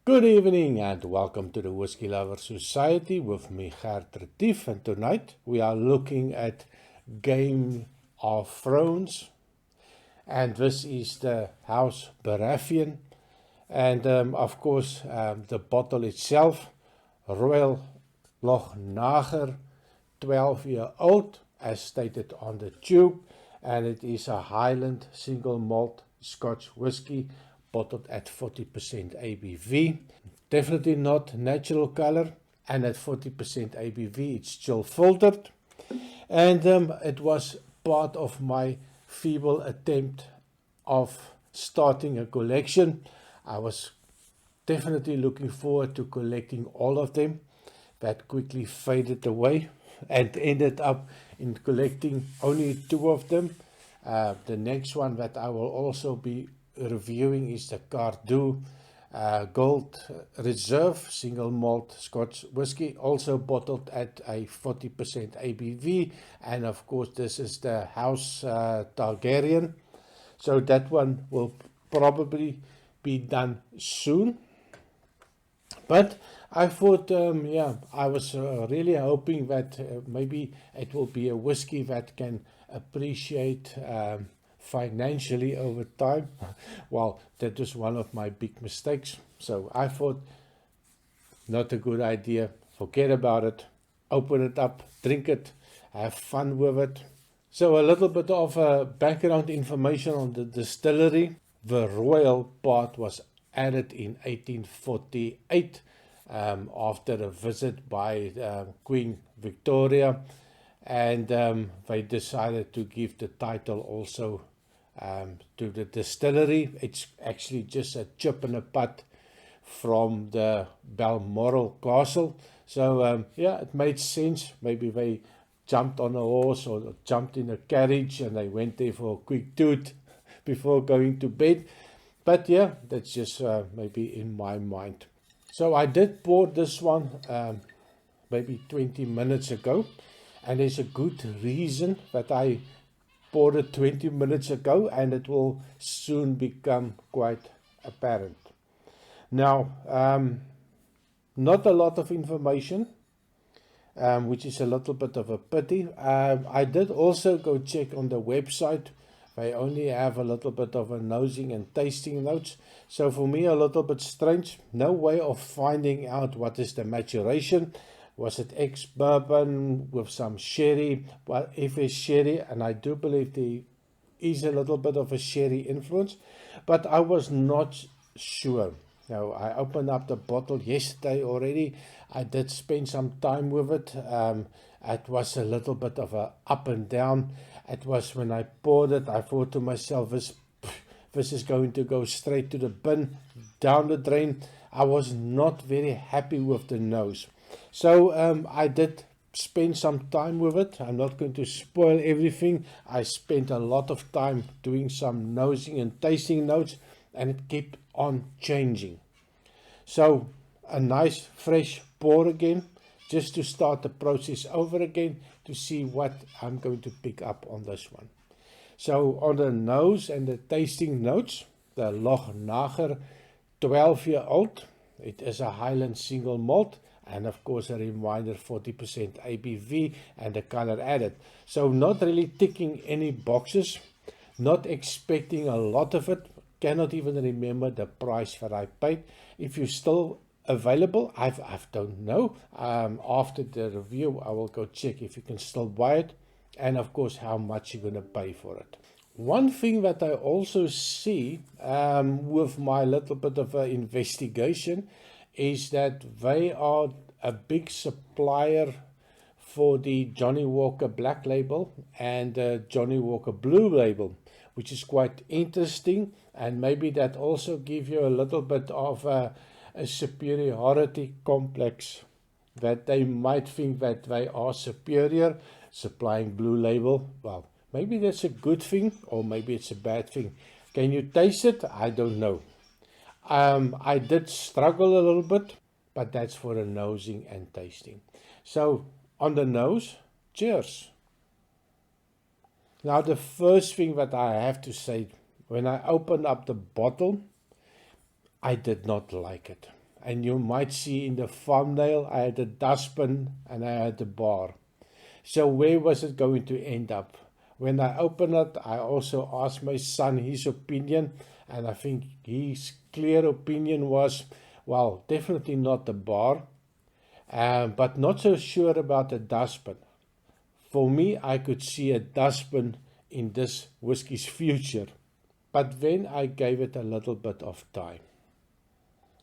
Good evening and welcome to the Whisky Lover Society with me, Gert Retief, and tonight we are looking at Game of Thrones, and this is the House Baratheon, and of course the bottle itself, Royal Lochnagar, 12-year-old, as stated on the tube, and it is a Highland single malt Scotch whisky bottled at 40% ABV. Definitely not natural color, and at 40% ABV it's still filtered. And it was part of my feeble attempt of starting a collection. I was definitely looking forward to collecting all of them. That quickly faded away and ended up in collecting only two of them. The next one that I will also be reviewing is the Cardew Gold Reserve single malt Scotch whisky, also bottled at a 40% ABV, and of course this is the House Targaryen, so that one will probably be done soon. But I thought, I was really hoping that maybe it will be a whiskey that can appreciate financially over time. Well, that was one of my big mistakes. So I thought, not a good idea. Forget about it. Open it up, drink it, have fun with it. So a little bit of background information on the distillery. The royal part was added in 1848 after a visit by Queen Victoria, and they decided to give the title also to the distillery. It's actually just a chip and a putt from the Balmoral Castle, so it made sense. Maybe they jumped on a horse or jumped in a carriage and they went there for a quick toot before going to bed. But yeah, that's just maybe in my mind. So I did pour this one maybe 20 minutes ago, and there's a good reason that I poured it 20 minutes ago, and it will soon become quite apparent. Now, not a lot of information, which is a little bit of a pity. I did also go check on the website. They only have a little bit of a nosing and tasting notes. So for me, a little bit strange. No way of finding out what is the maturation. Was it ex-bourbon with some sherry? Well, if it's sherry, and I do believe there is a little bit of a sherry influence, but I was not sure. Now, I opened up the bottle yesterday already. I did spend some time with it. It was a little bit of a up and down. It was when I poured it, I thought to myself, this is going to go straight to the bin, down the drain. I was not very happy with the nose. So I did spend some time with it. I'm not going to spoil everything. I spent a lot of time doing some nosing and tasting notes, and it kept on changing. So a nice fresh pour again, just to start the process over again to see what I'm going to pick up on this one. So on the nose and the tasting notes, the Lochnagar 12-year-old, it is a Highland single malt, and of course a reminder 40% ABV and the color added. So not really ticking any boxes, not expecting a lot of it, cannot even remember the price that I paid. If you're still available, I don't know. After the review, I will go check if you can still buy it, and of course how much you're going to pay for it. One thing that I also see with my little bit of an investigation is that they are a big supplier for the Johnnie Walker Black Label and Johnnie Walker Blue Label, which is quite interesting, and maybe that also gives you a little bit of a superiority complex, that they might think that they are superior supplying Blue Label. Well, maybe that's a good thing, or maybe it's a bad thing. Can you taste it? I don't know. I did struggle a little bit, but that's for the nosing and tasting. So on the nose, cheers. Now the first thing that I have to say, when I opened up the bottle, I did not like it. And you might see in the thumbnail, I had a dustbin and I had a bar. So where was it going to end up? When I opened it, I also asked my son his opinion, and I think his clear opinion was, well, definitely not the bar, but not so sure about the dustbin. For me, I could see a dustbin in this whisky's future, but then I gave it a little bit of time.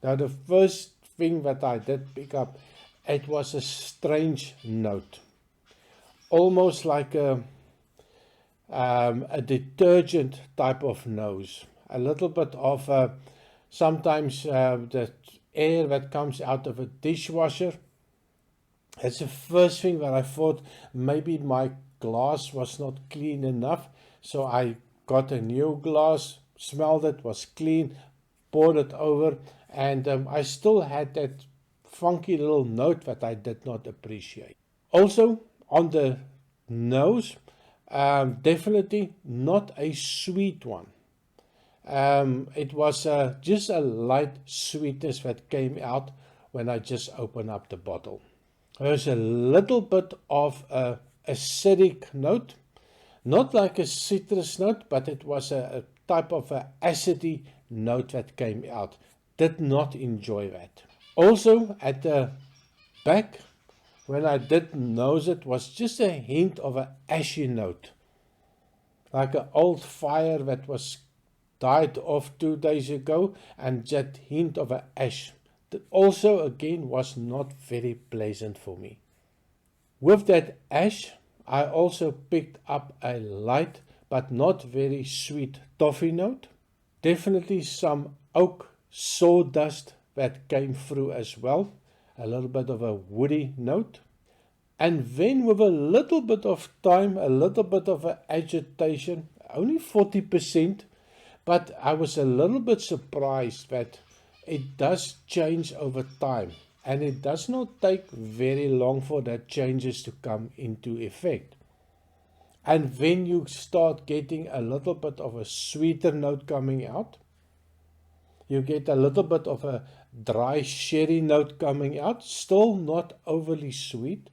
Now, the first thing that I did pick up, it was a strange note, almost like a detergent type of nose, a little bit of sometimes the air that comes out of a dishwasher. That's the first thing that I thought maybe my glass was not clean enough, so I got a new glass, smelled it, was clean, poured it over, and I still had that funky little note that I did not appreciate. Also, on the nose, definitely not a sweet one. It was just a light sweetness that came out when I just opened up the bottle. There's a little bit of a acidic note, not like a citrus note, but it was a type of an acidy note that came out. Did not enjoy that. Also, at the back, when I did nose it, was just a hint of an ashy note, like an old fire that was died off 2 days ago, and that hint of an ash. That also, again, was not very pleasant for me. With that ash, I also picked up a light but not very sweet toffee note. Definitely some oak sawdust that came through as well. A little bit of a woody note. And then with a little bit of time, a little bit of an agitation, only 40%, but I was a little bit surprised that it does change over time, and it does not take very long for that changes to come into effect. And when you start getting a little bit of a sweeter note coming out, you get a little bit of a dry sherry note coming out, still not overly sweet.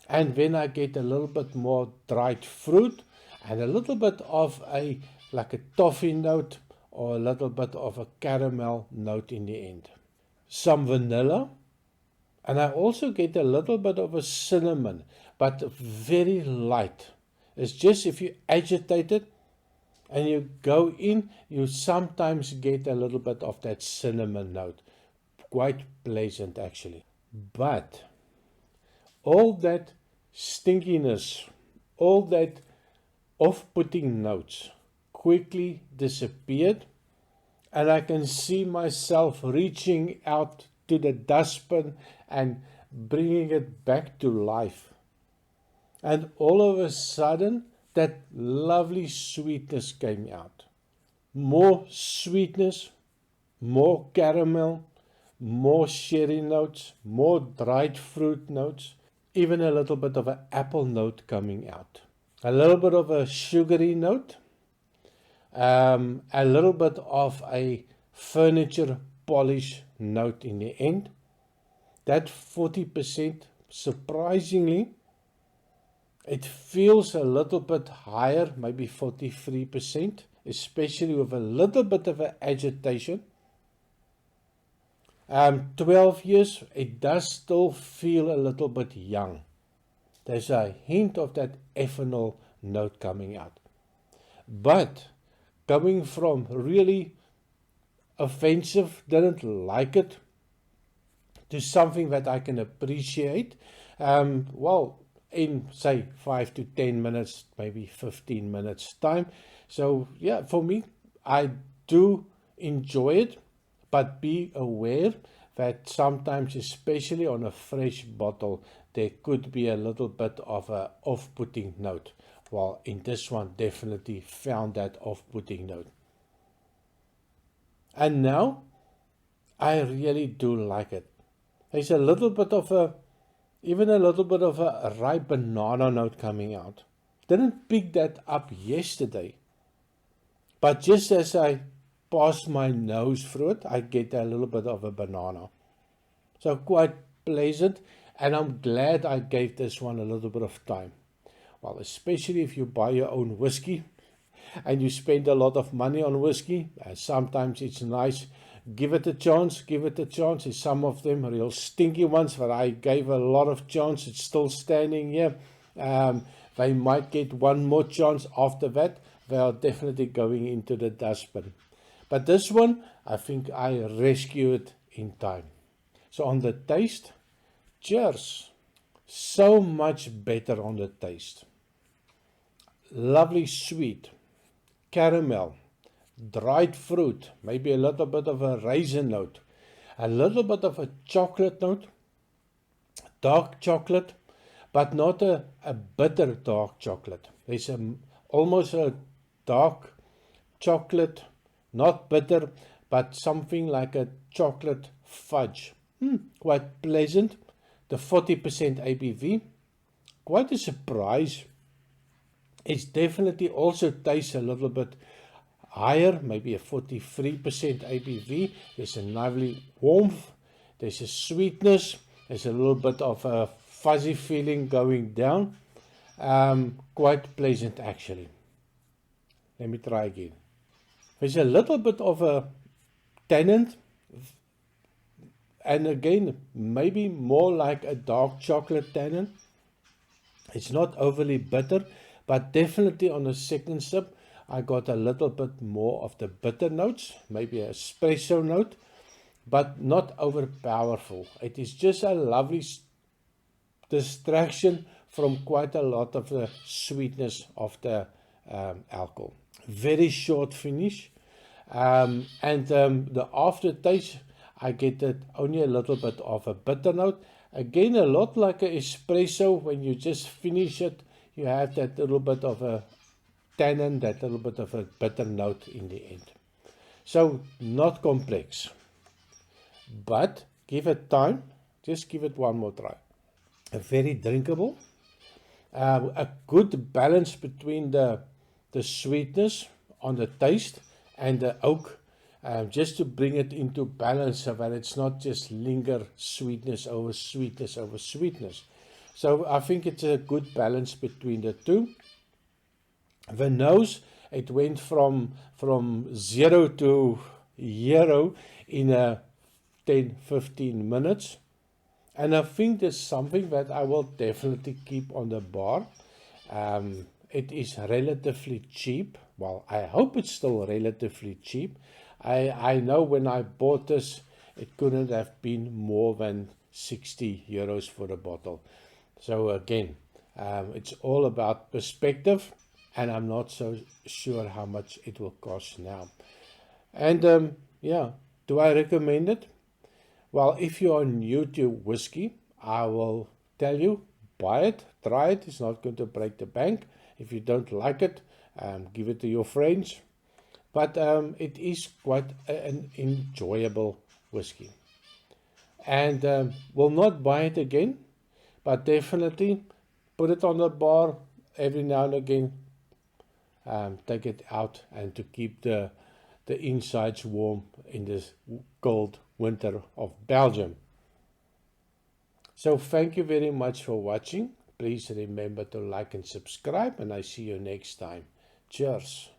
And then I get a little bit more dried fruit and a little bit of like a toffee note, or a little bit of a caramel note in the end. Some vanilla, and I also get a little bit of a cinnamon, but very light. It's just if you agitate it and you go in, you sometimes get a little bit of that cinnamon note. Quite pleasant actually. But all that stinkiness, all that off-putting notes quickly disappeared, and I can see myself reaching out to the dustbin and bringing it back to life. And all of a sudden, that lovely sweetness came out. More sweetness, more caramel, more sherry notes, more dried fruit notes, even a little bit of an apple note coming out. A little bit of a sugary note, a little bit of a furniture polish note in the end. That 40%, surprisingly, it feels a little bit higher, maybe 43%, especially with a little bit of an agitation. 12 years, it does still feel a little bit young. There's a hint of that ethanol note coming out. But coming from really offensive, didn't like it, to something that I can appreciate, well, in say 5 to 10 minutes, maybe 15 minutes time. So yeah, for me, I do enjoy it, but be aware that sometimes, especially on a fresh bottle, there could be a little bit of a off-putting note. Well, in this one, definitely found that off-putting note. And now, I really do like it. There's a little bit of even a little bit of a ripe banana note coming out. Didn't pick that up yesterday. But just as I pass my nose through it, I get a little bit of a banana. So quite pleasant, and I'm glad I gave this one a little bit of time. Well, especially if you buy your own whiskey and you spend a lot of money on whiskey, sometimes it's nice. Give it a chance, give it a chance. There's some of them real stinky ones, but I gave a lot of chance. It's still standing here. They might get one more chance after that. They are definitely going into the dustbin. But this one, I think I rescued in time. So on the taste, cheers. So much better on the taste. Lovely sweet, caramel, dried fruit, maybe a little bit of a raisin note, a little bit of a chocolate note, dark chocolate, but not a bitter dark chocolate. There's almost a dark chocolate, not bitter, but something like a chocolate fudge. Quite pleasant. The 40% ABV, quite a surprise. It definitely also tastes a little bit higher, maybe a 43% ABV. There's a lovely warmth, there's a sweetness, there's a little bit of a fuzzy feeling going down. Quite pleasant actually. Let me try again. There's a little bit of a tannin, and again, maybe more like a dark chocolate tannin. It's not overly bitter, but definitely on the second sip, I got a little bit more of the bitter notes, maybe an espresso note, but not overpowerful. It is just a lovely distraction from quite a lot of the sweetness of the alcohol. Very short finish, and the aftertaste, I get it only a little bit of a bitter note. Again, a lot like an espresso. When you just finish it, you have that little bit of a tannin, that little bit of a bitter note in the end. So not complex, but give it time. Just give it one more try. Very drinkable. A good balance between the sweetness on the taste and the oak, just to bring it into balance so that it's not just linger sweetness over sweetness over sweetness. So I think it's a good balance between the two. The nose, it went from 0 to hero in 10-15 minutes. And I think there's something that I will definitely keep on the bar. It is relatively cheap. Well, I hope it's still relatively cheap. I know when I bought this, it couldn't have been more than 60 euros for the bottle. So again, it's all about perspective, and I'm not so sure how much it will cost now. And yeah, do I recommend it? Well, if you are new to whiskey, I will tell you, buy it, try it. It's not going to break the bank. If you don't like it, give it to your friends. But it is quite an enjoyable whiskey. And will not buy it again, but definitely put it on the bar every now and again. Take it out and to keep the insides warm in this cold winter of Belgium. So thank you very much for watching. Please remember to like and subscribe, and I see you next time. Cheers.